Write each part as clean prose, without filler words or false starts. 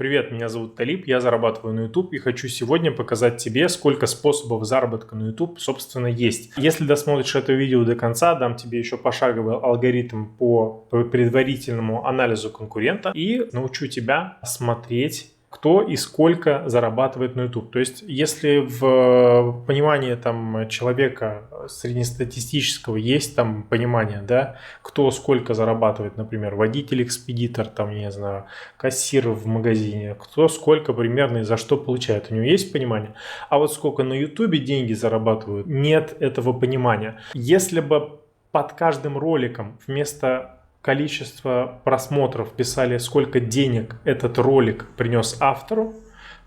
Привет, меня зовут Талиб, я зарабатываю на YouTube и хочу сегодня показать тебе, сколько способов заработка на YouTube, собственно, есть. Если досмотришь это видео до конца, дам тебе еще пошаговый алгоритм по предварительному анализу конкурента и научу тебя смотреть, кто и сколько зарабатывает на YouTube. То есть, если в понимании человека среднестатистического есть понимание, да, кто сколько зарабатывает, например, водитель-экспедитор, не знаю, кассир в магазине, кто сколько примерно и за что получает. У него есть понимание. А вот сколько на YouTube деньги зарабатывают, нет этого понимания. Если бы под каждым роликом вместо количество просмотров писали, сколько денег этот ролик принес автору,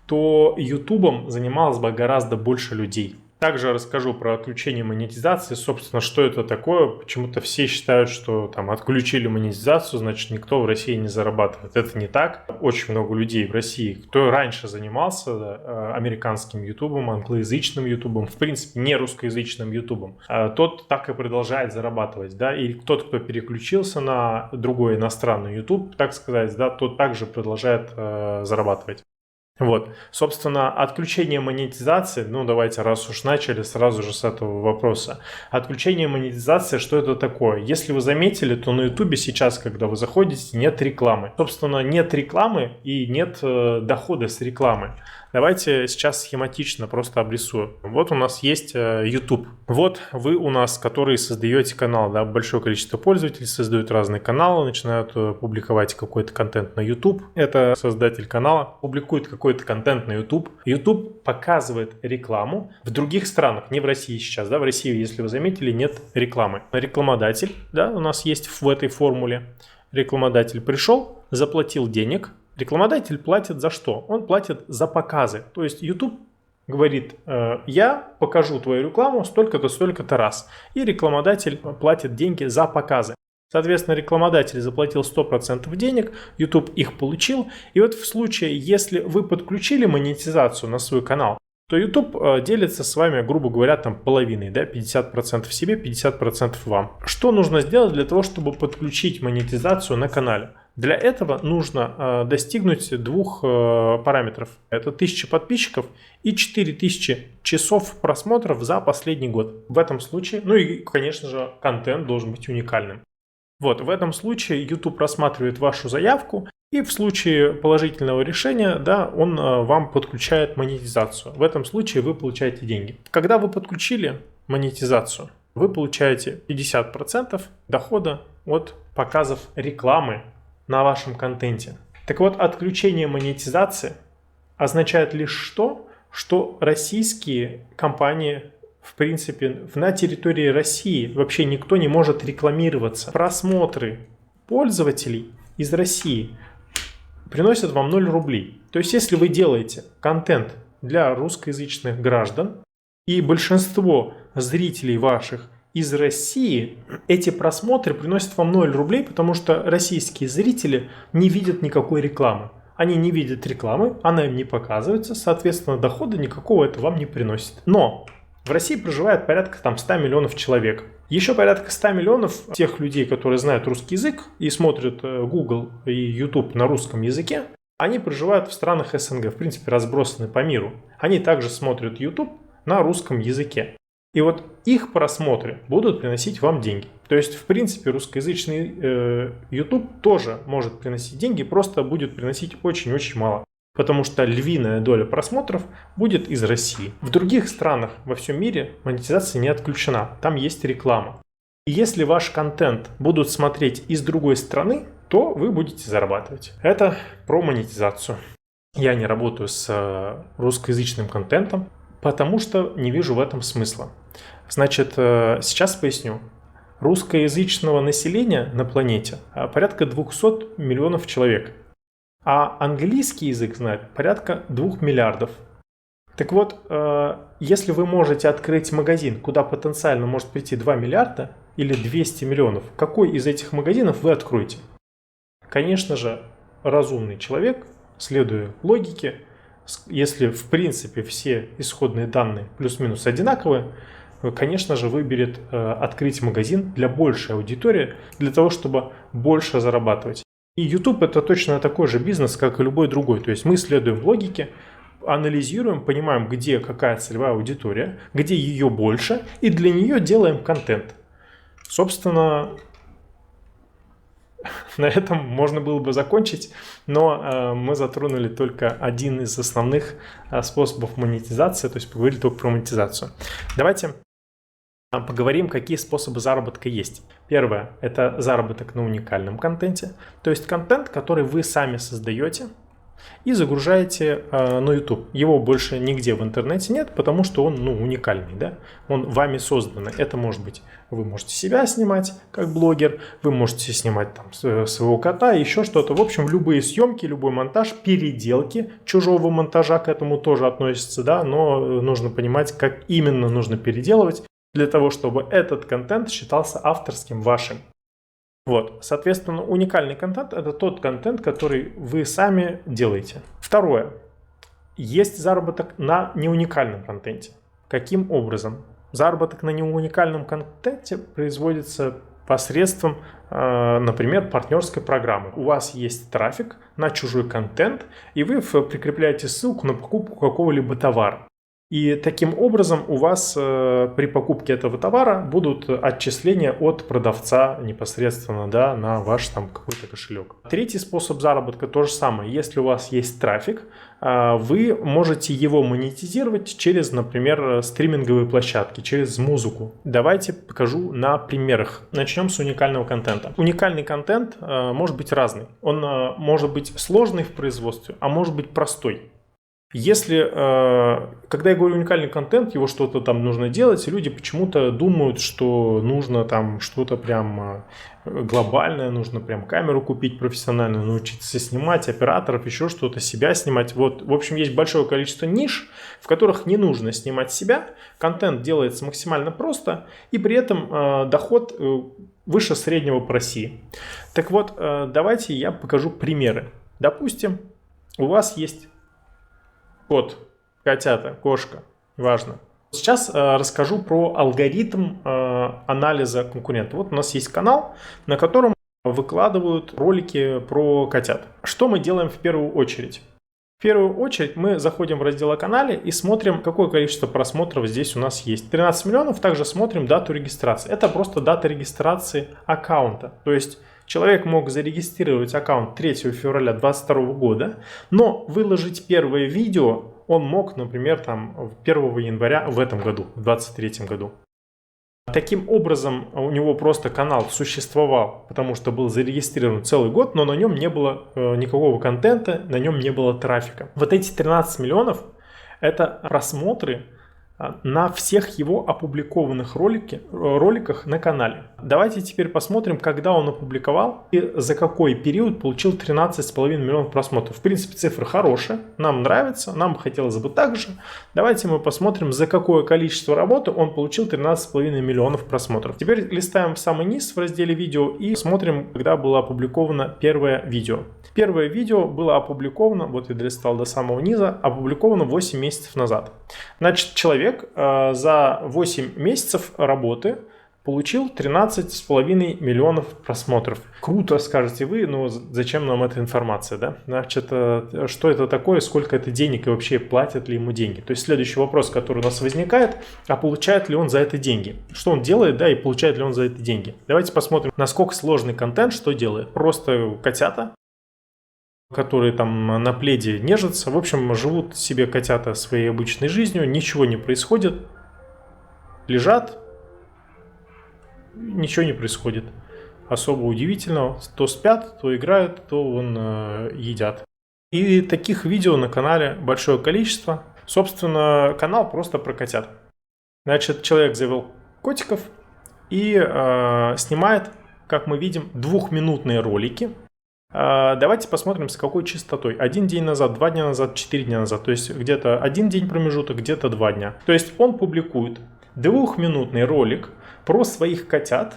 то ютубом занималось бы гораздо больше людей. Также расскажу про отключение монетизации, собственно, что это такое. Почему-то все считают, что отключили монетизацию, значит никто в России не зарабатывает. Это не так. Очень много людей в России, кто раньше занимался американским ютубом, англоязычным ютубом, в принципе не русскоязычным ютубом, тот так и продолжает зарабатывать. Да? И тот, кто переключился на другой иностранный ютуб, так сказать, да, тот также продолжает зарабатывать. Вот, собственно, отключение монетизации, давайте, раз уж начали, сразу же с этого вопроса. Отключение монетизации, что это такое? Если вы заметили, то на YouTube сейчас, когда вы заходите, нет рекламы. Собственно, нет рекламы и нет дохода с рекламы. Давайте сейчас схематично просто обрисую. Вот у нас есть YouTube. Вот вы у нас, которые создаете канал, да, большое количество пользователей создают разные каналы, начинают публиковать какой-то контент на YouTube. Это создатель канала публикует какой-то контент на YouTube. YouTube показывает рекламу в других странах, не в России сейчас, да, в России, если вы заметили, нет рекламы. Рекламодатель, да, у нас есть в этой формуле. Рекламодатель пришел, заплатил денег. Рекламодатель платит за что? Он платит за показы. То есть YouTube говорит, я покажу твою рекламу столько-то, столько-то раз. И рекламодатель платит деньги за показы. Соответственно, рекламодатель заплатил 100% денег, YouTube их получил. И вот в случае, если вы подключили монетизацию на свой канал, то YouTube делится с вами, грубо говоря, половиной, да, 50% себе, 50% вам. Что нужно сделать для того, чтобы подключить монетизацию на канале? Для этого нужно достигнуть двух параметров. Это 1000 подписчиков и 4000 часов просмотров за последний год. В этом случае, и, конечно же, контент должен быть уникальным. Вот, в этом случае YouTube рассматривает вашу заявку и в случае положительного решения, да, он вам подключает монетизацию. В этом случае вы получаете деньги. Когда вы подключили монетизацию, вы получаете 50% дохода от показов рекламы на вашем контенте. Так вот, отключение монетизации означает лишь что российские компании, в принципе, на территории России вообще никто не может рекламироваться. Просмотры пользователей из России приносят вам 0 рублей. То есть, если вы делаете контент для русскоязычных граждан, и большинство зрителей ваших из России, эти просмотры приносят вам 0 рублей, потому что российские зрители не видят никакой рекламы. Они не видят рекламы, она им не показывается, соответственно, дохода никакого это вам не приносит. Но в России проживает порядка 100 миллионов человек. Еще порядка 100 миллионов тех людей, которые знают русский язык и смотрят Google и YouTube на русском языке, они проживают в странах СНГ, в принципе, разбросаны по миру. Они также смотрят YouTube на русском языке. И вот их просмотры будут приносить вам деньги. То есть, в принципе, русскоязычный YouTube тоже может приносить деньги, просто будет приносить очень-очень мало. Потому что львиная доля просмотров будет из России. В других странах во всем мире монетизация не отключена, там есть реклама. И если ваш контент будут смотреть из другой страны, то вы будете зарабатывать. Это про монетизацию. Я не работаю с русскоязычным контентом, потому что не вижу в этом смысла. Значит, сейчас поясню. Русскоязычного населения на планете порядка 200 миллионов человек. А английский язык знает порядка 2 миллиардов. Так вот, если вы можете открыть магазин, куда потенциально может прийти 2 миллиарда или 200 миллионов, какой из этих магазинов вы откроете? Конечно же, разумный человек, следуя логике, если в принципе все исходные данные плюс-минус одинаковые, конечно же, выберет открыть магазин для большей аудитории, для того, чтобы больше зарабатывать. И YouTube это точно такой же бизнес, как и любой другой. То есть мы следуем логике, анализируем, понимаем, где какая целевая аудитория, где ее больше, и для нее делаем контент. Собственно, на этом можно было бы закончить, но мы затронули только один из основных способов монетизации, то есть поговорили только про монетизацию. Давайте поговорим, какие способы заработка есть. Первое – это заработок на уникальном контенте, то есть контент, который вы сами создаете и загружаете на YouTube. Его больше нигде в интернете нет, потому что он уникальный, да? Он вами созданный. Это может быть, вы можете себя снимать как блогер, вы можете снимать там своего кота, еще что-то. В общем, любые съемки, любой монтаж, переделки чужого монтажа к этому тоже относятся, да? Но нужно понимать, как именно нужно переделывать для того, чтобы этот контент считался авторским вашим. Вот, соответственно, уникальный контент – это тот контент, который вы сами делаете. Второе. Есть заработок на неуникальном контенте. Каким образом? Заработок на неуникальном контенте производится посредством, например, партнерской программы. У вас есть трафик на чужой контент, и вы прикрепляете ссылку на покупку какого-либо товара. И таким образом у вас при покупке этого товара будут отчисления от продавца непосредственно, да, на ваш там какой-то кошелек. Третий способ заработка то же самое. Если у вас есть трафик, вы можете его монетизировать через, например, стриминговые площадки, через музыку. Давайте покажу на примерах. Начнем с уникального контента. Уникальный контент может быть разный. Он может быть сложный в производстве, а может быть простой. Если, когда я говорю уникальный контент, его что-то там нужно делать, люди почему-то думают, что нужно там что-то прям глобальное, нужно прям камеру купить профессиональную, научиться снимать, операторов, еще что-то, себя снимать. Вот, в общем, есть большое количество ниш, в которых не нужно снимать себя, контент делается максимально просто, и при этом доход выше среднего по России. Так вот, давайте я покажу примеры. Допустим, у вас есть кот, котята, кошка, важно. Сейчас расскажу про алгоритм анализа конкурента. Вот у нас есть канал, на котором выкладывают ролики про котят. Что мы делаем в первую очередь? В первую очередь мы заходим в раздел о канале и смотрим, какое количество просмотров здесь у нас есть. 13 миллионов, также смотрим дату регистрации. Это просто дата регистрации аккаунта. То есть человек мог зарегистрировать аккаунт 3 февраля 2022 года, но выложить первое видео он мог, например, там 1 января в этом году, в 2023 году. Таким образом, у него просто канал существовал, потому что был зарегистрирован целый год, но на нем не было никакого контента, на нем не было трафика. Вот эти 13 миллионов – это просмотры на всех его опубликованных роликах на канале. Давайте теперь посмотрим, когда он опубликовал и за какой период получил 13,5 миллионов просмотров. В принципе, цифры хорошие, нам нравится, нам бы хотелось бы так же. Давайте мы посмотрим, за какое количество работы он получил 13,5 миллионов просмотров. Теперь листаем в самый низ в разделе видео и смотрим, когда было опубликовано первое видео. Первое видео было опубликовано, вот я долистал до самого низа, опубликовано 8 месяцев назад. Значит, человек за 8 месяцев работы получил 13,5 миллионов просмотров. Круто, скажете вы, но зачем нам эта информация, да? Значит, что это такое, сколько это денег и вообще платят ли ему деньги? То есть следующий вопрос, который у нас возникает, а получает ли он за это деньги? Что он делает, да, и получает ли он за это деньги? Давайте посмотрим, насколько сложный контент, что делает. Просто котята, которые там на пледе нежатся. В общем, живут себе котята своей обычной жизнью, ничего не происходит, лежат, ничего не происходит особо удивительного. То спят, то играют, то едят. И таких видео на канале большое количество. Собственно, канал просто про котят. Значит, человек завел котиков и снимает, как мы видим, 2-минутные ролики. Давайте посмотрим, с какой частотой. 1 день назад, 2 дня назад, 4 дня назад. То есть где-то 1 день промежуток, где-то 2 дня. То есть он публикует 2-минутный ролик про своих котят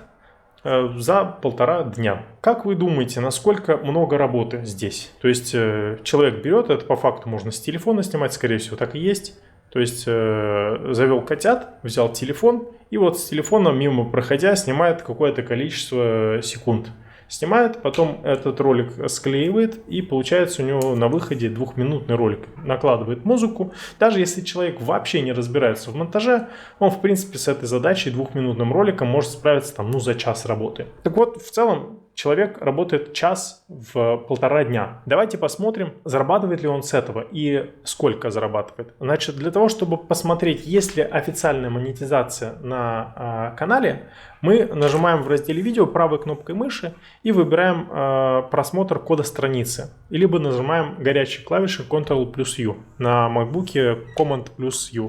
за 1,5 дня. Как вы думаете, насколько много работы здесь? То есть человек берет, это по факту можно с телефона снимать, скорее всего так и есть. То есть завел котят, взял телефон и вот с телефона мимо проходя снимает какое-то количество секунд. снимает, потом этот ролик склеивает, и получается у него на выходе 2-минутный ролик. Накладывает музыку. Даже если человек вообще не разбирается в монтаже, он в принципе с этой задачей 2-минутным роликом может справиться там, ну, за час работы. Так вот, в целом человек работает час в 1,5 дня. Давайте посмотрим, зарабатывает ли он с этого и сколько зарабатывает. Значит, для того, чтобы посмотреть, есть ли официальная монетизация на канале, мы нажимаем в разделе видео правой кнопкой мыши и выбираем просмотр кода страницы. Либо нажимаем горячей клавишей Ctrl+U. На MacBook Command+U.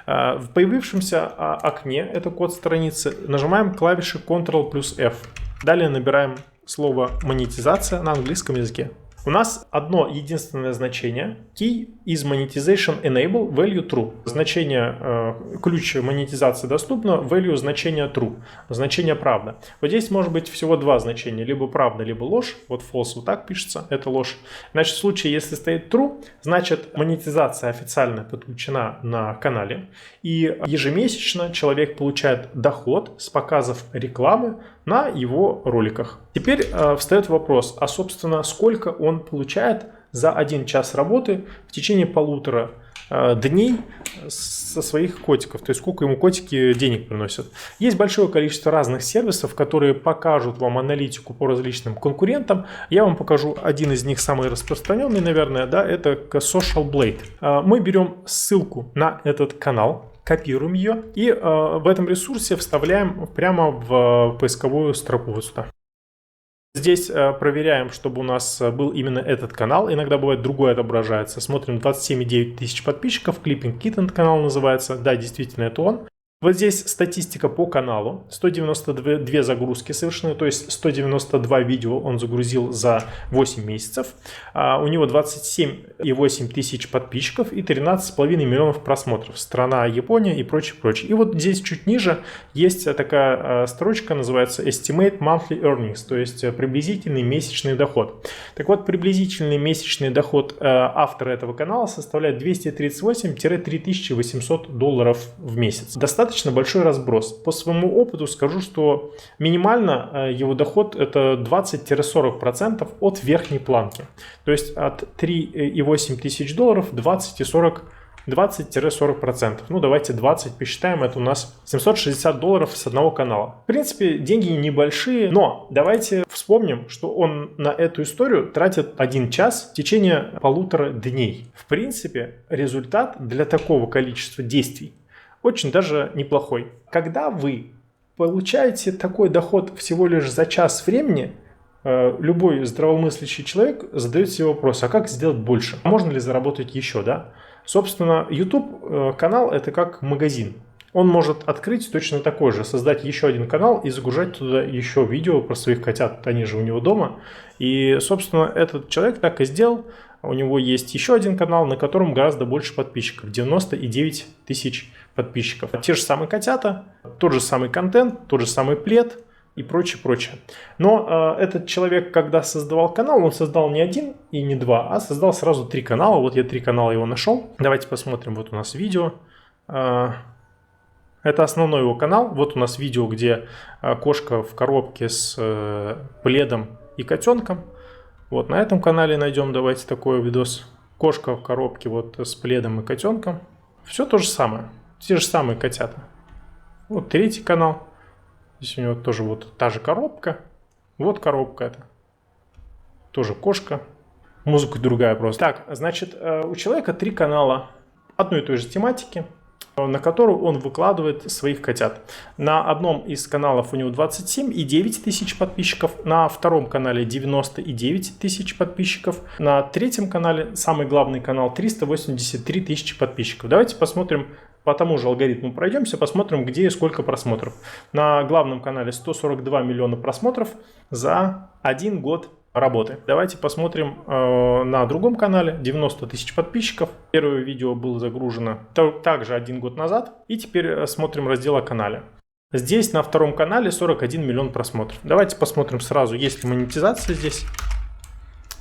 В появившемся окне, это код страницы, нажимаем клавиши Ctrl+F. Далее набираем слово монетизация на английском языке. У нас одно единственное значение. Key is monetization enable value true. Значение, ключ монетизации доступно, value значение true, значение правда. Вот здесь может быть всего два значения, либо правда, либо ложь. Вот false вот так пишется, это ложь. Значит, в случае, если стоит true, значит монетизация официально подключена на канале. И ежемесячно человек получает доход с показов рекламы на его роликах. Теперь встает вопрос, а собственно сколько он получает за 1 час работы в течение 1,5 дней со своих котиков, то есть сколько ему котики денег приносят. Есть большое количество разных сервисов, которые покажут вам аналитику по различным конкурентам. Я вам покажу один из них, самый распространенный, наверное, да, это Social Blade. Мы берем ссылку на этот канал, копируем ее и в этом ресурсе вставляем прямо в поисковую строку вот сюда. Здесь проверяем, чтобы у нас был именно этот канал. Иногда бывает другой отображается. Смотрим 27,9 тысяч подписчиков. Clipping Kitten канал называется. Да, действительно, это он. Вот здесь статистика по каналу. 192 загрузки совершены, то есть 192 видео он загрузил за 8 месяцев. У него 27,8 тысяч подписчиков и 13,5 миллионов просмотров. Страна Япония и прочее, прочее. И вот здесь чуть ниже есть такая строчка, называется Estimate Monthly Earnings, то есть приблизительный месячный доход. Так вот, приблизительный месячный доход автора этого канала составляет $238–3800 в месяц. Достаточно большой разброс. По своему опыту скажу, что минимально его доход это 20–40% от верхней планки. То есть от $3,8 тысяч $20–40%. Ну, давайте 20 посчитаем. Это у нас $760 с одного канала. В принципе, деньги небольшие, но давайте вспомним, что он на эту историю тратит 1 час в течение 1,5 дней. В принципе, результат для такого количества действий очень даже неплохой. Когда вы получаете такой доход всего лишь за час времени, любой здравомыслящий человек задает себе вопрос, а как сделать больше? Можно ли заработать еще, да? Собственно, YouTube канал это как магазин. Он может открыть точно такой же, создать еще один канал и загружать туда еще видео про своих котят. Они же у него дома. И, собственно, этот человек так и сделал. У него есть еще один канал, на котором гораздо больше подписчиков. 99 тысяч подписчиков. Те же самые котята, тот же самый контент, тот же самый плед и прочее, прочее. Но этот человек, когда создавал канал, он создал не 1 и не 2, а создал сразу 3 канала. Вот я 3 канала его нашел. Давайте посмотрим. Вот у нас видео. Это основной его канал. Вот у нас видео, где кошка в коробке с пледом и котенком. Вот на этом канале найдем, давайте такой видос. Кошка в коробке вот с пледом и котенком. Все то же самое. Те же самые котята. Вот 3-й канал. Здесь у него тоже вот та же коробка. Вот коробка это. Тоже кошка. Музыка другая просто. Так, значит, у человека 3 канала одной и той же тематики, на которую он выкладывает своих котят. На одном из каналов у него 27,9 тысяч подписчиков, на втором канале 99 тысяч подписчиков, на третьем канале, самый главный канал, 383 тысячи подписчиков. Давайте посмотрим, по тому же алгоритму пройдемся, посмотрим, где и сколько просмотров. На главном канале 142 миллиона просмотров за 1 год работы. Давайте посмотрим на другом канале, 90 тысяч подписчиков. Первое видео было загружено также 1 год назад. И теперь смотрим раздел о канале. Здесь на втором канале 41 миллион просмотров. Давайте посмотрим сразу, есть ли монетизация здесь.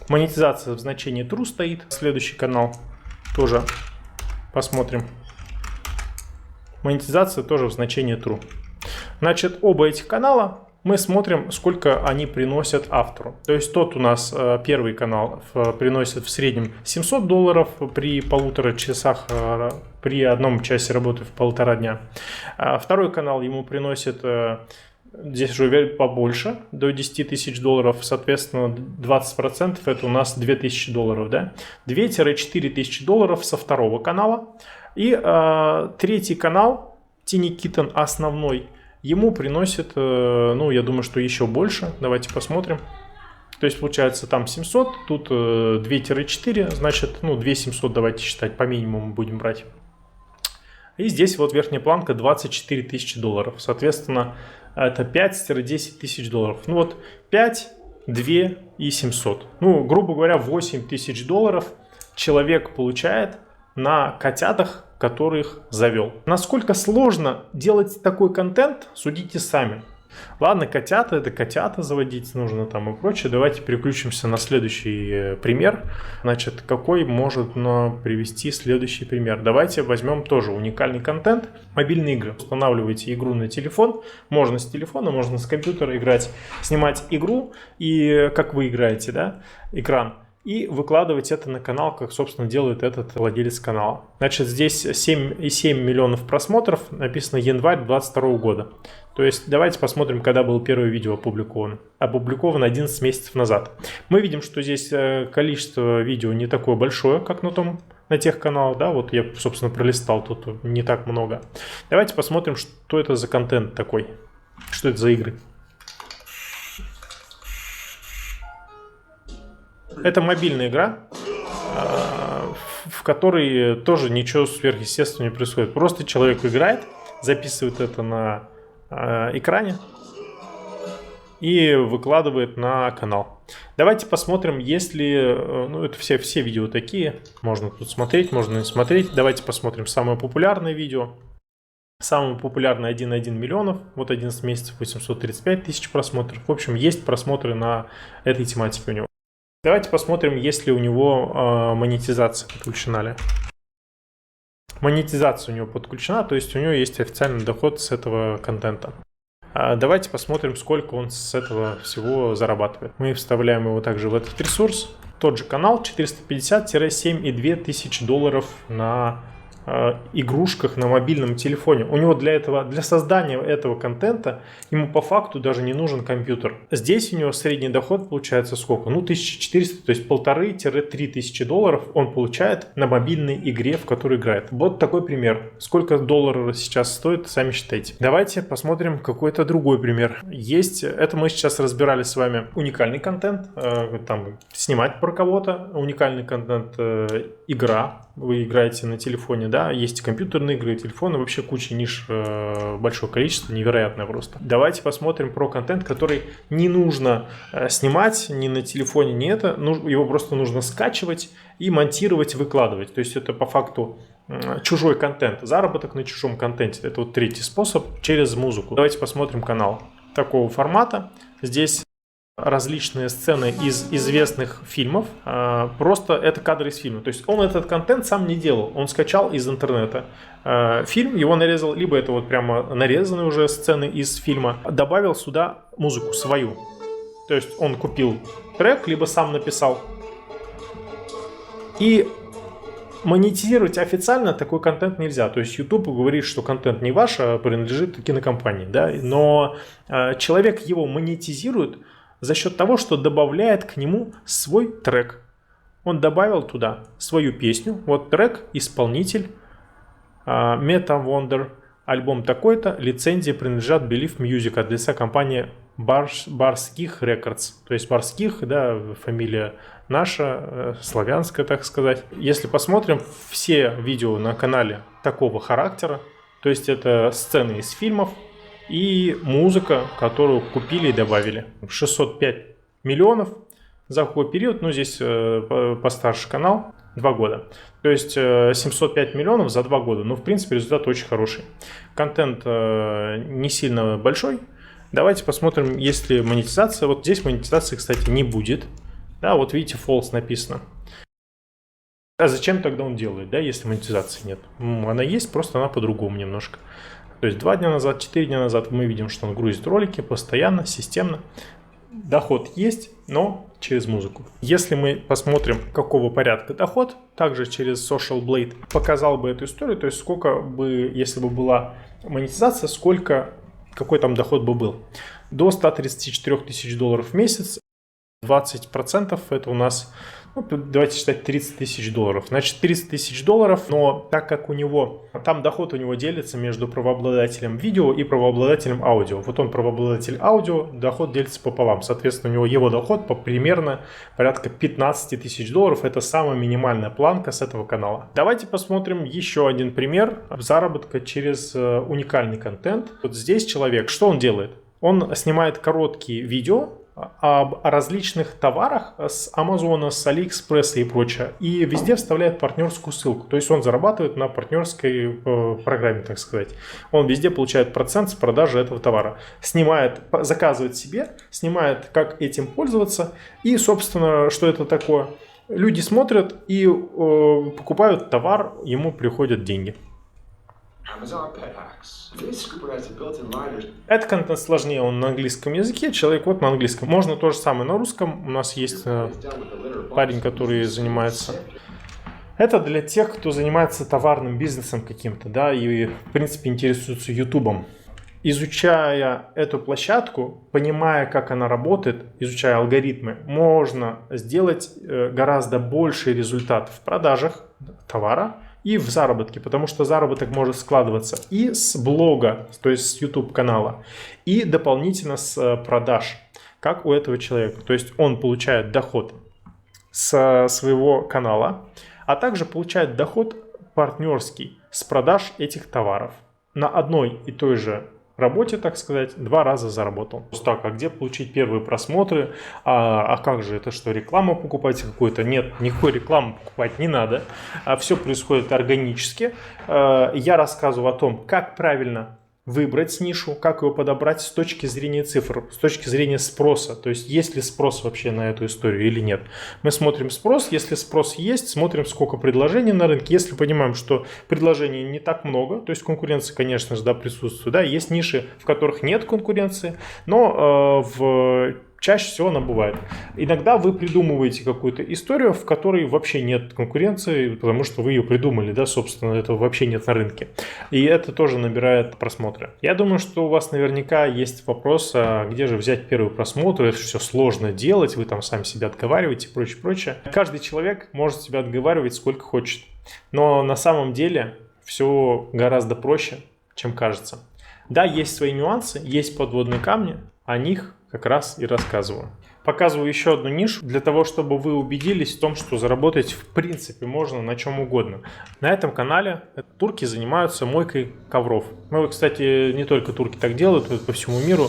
Монетизация в значении true стоит. Следующий канал тоже посмотрим. Монетизация тоже в значении true. Значит, оба этих канала мы смотрим, сколько они приносят автору. То есть тот у нас первый канал приносит в среднем $700 при 1,5 часах, при 1 часе работы в 1,5 дня. Второй канал ему приносит, здесь уже побольше, до $10 000, соответственно 20% это у нас $2000, да? $2-4 тысячи со второго канала. И третий канал, Tiny Kitten основной, ему приносит, ну, я думаю, что еще больше. Давайте посмотрим. То есть, получается, там 700, тут 2-4, значит, ну, 2700 давайте считать, по минимуму будем брать. И здесь вот верхняя планка $24 000. Соответственно, это 5-10 тысяч долларов. Ну, вот 5, 2 и 700. Ну, грубо говоря, $8 000 человек получает на котятах, которых завел. Насколько сложно делать такой контент, судите сами. Ладно, котята, это котята заводить нужно там и прочее. Давайте переключимся на следующий пример. Значит, какой может привести следующий пример? Давайте возьмем тоже уникальный контент. Мобильные игры. Устанавливаете игру на телефон. Можно с телефона, можно с компьютера играть. Снимать игру и как вы играете, да, экран. И выкладывать это на канал, как, собственно, делает этот владелец канала. Значит, здесь 7,7 миллионов просмотров, написано январь 2022 года. То есть, давайте посмотрим, когда было первое видео опубликовано. Опубликовано 11 месяцев назад. Мы видим, что здесь количество видео не такое большое, как на тех каналах, да, вот я, собственно, пролистал, тут не так много. Давайте посмотрим, что это за контент такой, что это за игры. Это мобильная игра, в которой тоже ничего сверхъестественного не происходит. Просто человек играет, записывает это на экране и выкладывает на канал. Давайте посмотрим, если... Ну, это все видео такие. Можно тут смотреть, можно не смотреть. Давайте посмотрим самое популярное видео. Самое популярное 1,1 миллионов. Вот 11 месяцев 835 тысяч просмотров. В общем, есть просмотры на этой тематике у него. Давайте посмотрим, есть ли у него монетизация подключена ли. Монетизация у него подключена, то есть у него есть официальный доход с этого контента. Давайте посмотрим, сколько он с этого всего зарабатывает. Мы вставляем его также в этот ресурс. Тот же канал, 450-7,2 тысяч долларов на игрушках на мобильном телефоне. У него для создания этого контента ему по факту даже не нужен компьютер. Здесь у него средний доход получается сколько? Ну, 1400, то есть 1,5-3 тысячи долларов он получает на мобильной игре, в которой играет. Вот такой пример. Сколько долларов сейчас стоит, сами считайте. Давайте посмотрим какой-то другой пример. Есть, это мы сейчас разбирали с вами уникальный контент, там снимать про кого-то, уникальный контент, игра. Вы играете на телефоне, да, есть компьютерные игры, телефоны, вообще куча ниш, большое количество, невероятное просто. Давайте посмотрим про контент, который не нужно снимать ни на телефоне, ни это, его просто нужно скачивать и монтировать, выкладывать. То есть это по факту чужой контент, заработок на чужом контенте. Это вот третий способ через музыку. Давайте посмотрим канал такого формата. Здесь различные сцены из известных фильмов, просто это кадры из фильма. То есть он этот контент сам не делал, он скачал из интернета фильм, его нарезал, либо это вот прямо нарезанные уже сцены из фильма, добавил сюда музыку свою. То есть он купил трек, либо сам написал. И монетизировать официально такой контент нельзя. То есть YouTube говорит, что контент не ваш, а принадлежит кинокомпании. Да? Но человек его монетизирует за счет того, что добавляет к нему свой трек. Он добавил туда свою песню. Вот трек, исполнитель, Meta Wonder, альбом такой-то, лицензии принадлежат Believe Music от лица компании Барских Records. То есть Барских, да, фамилия наша, славянская, так сказать. Если посмотрим, все видео на канале такого характера, то есть это сцены из фильмов, и музыка, которую купили и добавили. 605 миллионов за какой период? Ну, здесь постарше канал, 2 года. То есть 705 миллионов за 2 года. Ну, в принципе, результат очень хороший. Контент не сильно большой. Давайте посмотрим, есть ли монетизация. Вот здесь монетизации, кстати, не будет. Да, вот видите, false написано. А зачем тогда он делает, да, если монетизации нет? Она есть, просто она по-другому немножко. То есть 2 дня назад, 4 дня назад мы видим, что он грузит ролики постоянно, системно. Доход есть, но через музыку. Если мы посмотрим, какого порядка доход, также через Social Blade показал бы эту историю, то есть сколько бы, если бы была монетизация, какой там доход бы был. До 134 тысяч долларов в месяц, 20% это у нас, ну, давайте считать 30 тысяч долларов. Значит, 30 тысяч долларов, но так как у него, там доход у него делится между правообладателем видео и правообладателем аудио. Вот он правообладатель аудио, доход делится пополам. Соответственно, у него его доход примерно порядка 15 тысяч долларов. Это самая минимальная планка с этого канала. Давайте посмотрим еще один пример заработка через уникальный контент. Вот здесь человек, что он делает? Он снимает короткие видео об различных товарах с Амазона, с Алиэкспресса и прочее. И везде вставляет партнерскую ссылку. То есть он зарабатывает на партнерской программе, так сказать. Он везде получает процент с продажи этого товара. Снимает, заказывает себе, снимает, как этим пользоваться. И, собственно, что это такое? Люди смотрят и покупают товар, ему приходят деньги. Этот контент сложнее, он на английском языке, человек вот на английском. Можно то же самое на русском. У нас есть парень, который занимается. Это для тех, кто занимается товарным бизнесом каким-то, да, и в принципе интересуется ютубом. Изучая эту площадку, понимая, как она работает, изучая алгоритмы, можно сделать гораздо больший результат в продажах товара и в заработке, потому что заработок может складываться и с блога, то есть с YouTube канала, и дополнительно с продаж, как у этого человека. То есть он получает доход с своего канала, а также получает доход партнерский с продаж этих товаров. На одной и той же работе, так сказать, 2 раза заработал. Так, а где получить первые просмотры? А как же это, что рекламу покупать какую-то? Нет, никакой рекламы покупать не надо. Все происходит органически. Я рассказываю о том, как правильно выбрать нишу, как его подобрать с точки зрения цифр, с точки зрения спроса. То есть, есть ли спрос вообще на эту историю или нет. Мы смотрим спрос. Если спрос есть, смотрим, сколько предложений на рынке. Если понимаем, что предложений не так много, то есть конкуренция, конечно же, да, присутствует. Да, есть ниши, в которых нет конкуренции, но чаще всего она бывает. Иногда вы придумываете какую-то историю, в которой вообще нет конкуренции, потому что вы ее придумали, да, собственно, этого вообще нет на рынке. И это тоже набирает просмотры. Я думаю, что у вас наверняка есть вопрос, а где же взять первый просмотр, это все сложно делать, вы там сами себя отговариваете и прочее, прочее. Каждый человек может себя отговаривать сколько хочет, но на самом деле все гораздо проще, чем кажется. Да, есть свои нюансы, есть подводные камни, о них как раз и рассказываю. Показываю еще одну нишу для того, чтобы вы убедились в том, что заработать в принципе можно на чем угодно. На этом канале турки занимаются мойкой ковров. Ну, кстати, не только турки так делают, по всему миру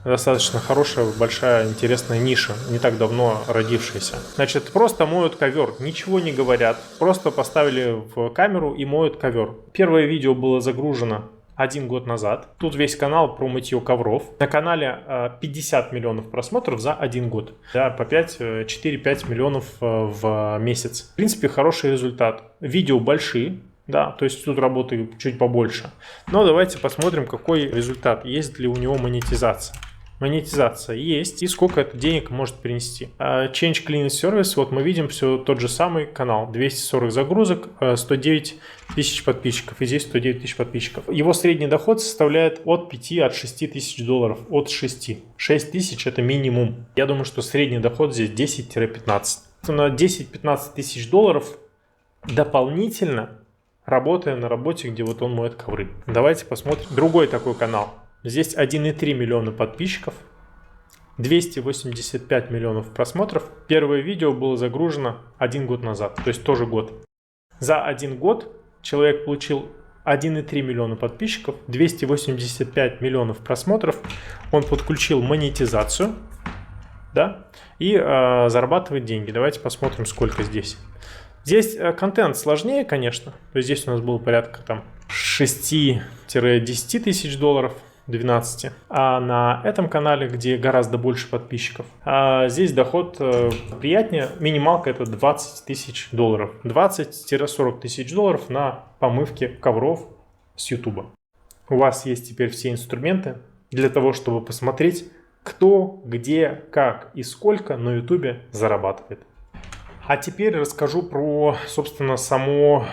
достаточно хорошая, большая, интересная ниша, не так давно родившаяся. Значит, просто моют ковер, ничего не говорят, просто поставили в камеру и моют ковер. Первое видео было загружено 1 год назад. Тут весь канал про мытье ковров. На канале 50 миллионов просмотров за 1 год. Да, по 4-5 миллионов в месяц. В принципе, хороший результат. Видео большие. Да, то есть тут работы чуть побольше. Но давайте посмотрим, какой результат. Есть ли у него монетизация. Монетизация есть, и сколько это денег может принести. Change Cleaning Service, вот мы видим все тот же самый канал, 240 загрузок, 109 тысяч подписчиков, и здесь 109 тысяч подписчиков. Его средний доход составляет от 6 тысяч долларов, от 6. 6 тысяч это минимум. Я думаю, что средний доход здесь 10-15. На 10-15 тысяч долларов дополнительно работая на работе, где вот он моет ковры. Давайте посмотрим другой такой канал. Здесь 1,3 миллиона подписчиков, 285 миллионов просмотров. Первое видео было загружено 1 год назад, то есть тоже год. За 1 год человек получил 1,3 миллиона подписчиков, 285 миллионов просмотров. Он подключил монетизацию, да, и зарабатывает деньги. Давайте посмотрим, сколько здесь. Здесь контент сложнее, конечно. То есть здесь у нас было порядка там 6-10 тысяч долларов. 12. А на этом канале, где гораздо больше подписчиков, здесь доход приятнее. Минималка это 20 тысяч долларов. 20-40 тысяч долларов на помывке ковров с YouTube. У вас есть теперь все инструменты для того, чтобы посмотреть, кто, где, как и сколько на YouTube зарабатывает. А теперь расскажу про, собственно, само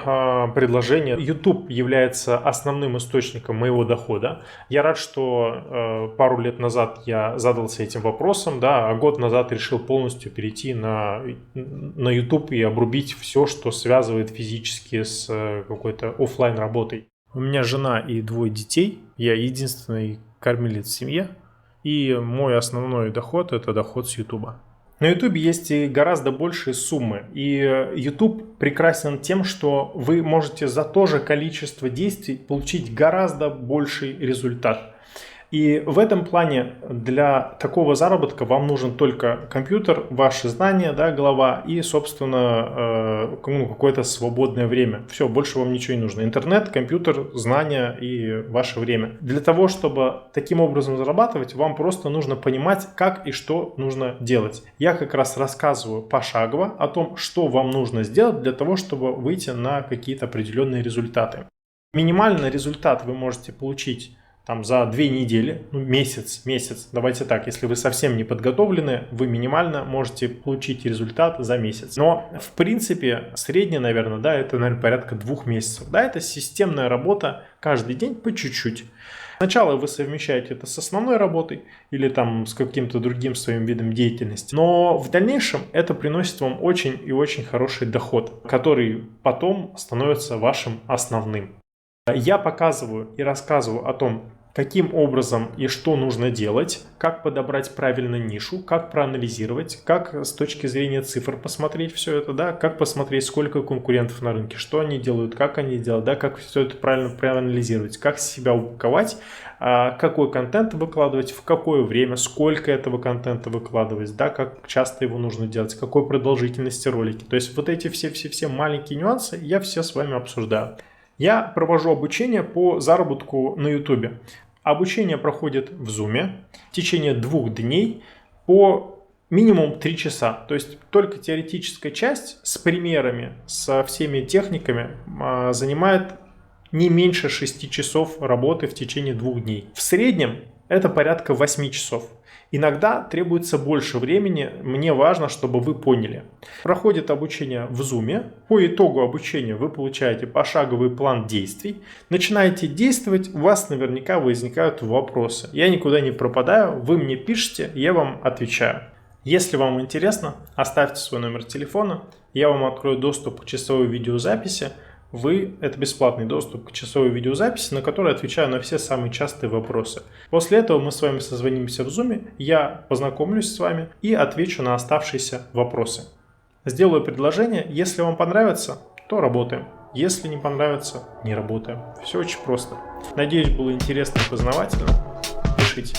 предложение. YouTube является основным источником моего дохода. Я рад, что пару лет назад я задался этим вопросом, да, а год назад решил полностью перейти на YouTube и обрубить все, что связывает физически с какой-то офлайн работой. У меня жена и 2 детей, я единственный кормилец в семье, и мой основной доход – это доход с YouTube. На YouTube есть и гораздо большие суммы, и YouTube прекрасен тем, что вы можете за то же количество действий получить гораздо больший результат. И в этом плане для такого заработка вам нужен только компьютер, ваши знания, да, голова и, собственно, какое-то свободное время. Все, больше вам ничего не нужно. Интернет, компьютер, знания и ваше время. Для того, чтобы таким образом зарабатывать, вам просто нужно понимать, как и что нужно делать. Я как раз рассказываю пошагово о том, что вам нужно сделать для того, чтобы выйти на какие-то определенные результаты. Минимальный результат вы можете получить там за 2 недели, месяц, давайте так, если вы совсем не подготовлены, вы минимально можете получить результат за месяц. Но, в принципе, средний, наверное, да, это, наверное, порядка 2 месяцев. Да, это системная работа каждый день по чуть-чуть. Сначала вы совмещаете это с основной работой или там с каким-то другим своим видом деятельности. Но в дальнейшем это приносит вам очень и очень хороший доход, который потом становится вашим основным. Я показываю и рассказываю о том, каким образом и что нужно делать, как подобрать правильно нишу, как проанализировать, как с точки зрения цифр посмотреть все это, да, как посмотреть, сколько конкурентов на рынке, что они делают, как они делают, да, как все это правильно проанализировать, как себя упаковать, какой контент выкладывать, в какое время, сколько этого контента выкладывать, да, как часто его нужно делать, какой продолжительности ролики. То есть вот эти все маленькие нюансы я все с вами обсуждаю. Я провожу обучение по заработку на YouTube. Обучение проходит в Zoom в течение 2 дней по минимум 3 часа. То есть только теоретическая часть с примерами, со всеми техниками занимает не меньше 6 часов работы в течение 2 дней. В среднем это порядка 8 часов. Иногда требуется больше времени, мне важно, чтобы вы поняли. Проходит обучение в Zoom, по итогу обучения вы получаете пошаговый план действий, начинаете действовать, у вас наверняка возникают вопросы. Я никуда не пропадаю, вы мне пишете, я вам отвечаю. Если вам интересно, оставьте свой номер телефона, я вам открою доступ к часовой видеозаписи. Это бесплатный доступ к часовой видеозаписи, на которой отвечаю на все самые частые вопросы. После этого мы с вами созвонимся в Zoom, я познакомлюсь с вами и отвечу на оставшиеся вопросы. Сделаю предложение, если вам понравится, то работаем. Если не понравится, не работаем. Все очень просто. Надеюсь, было интересно и познавательно. Пишите.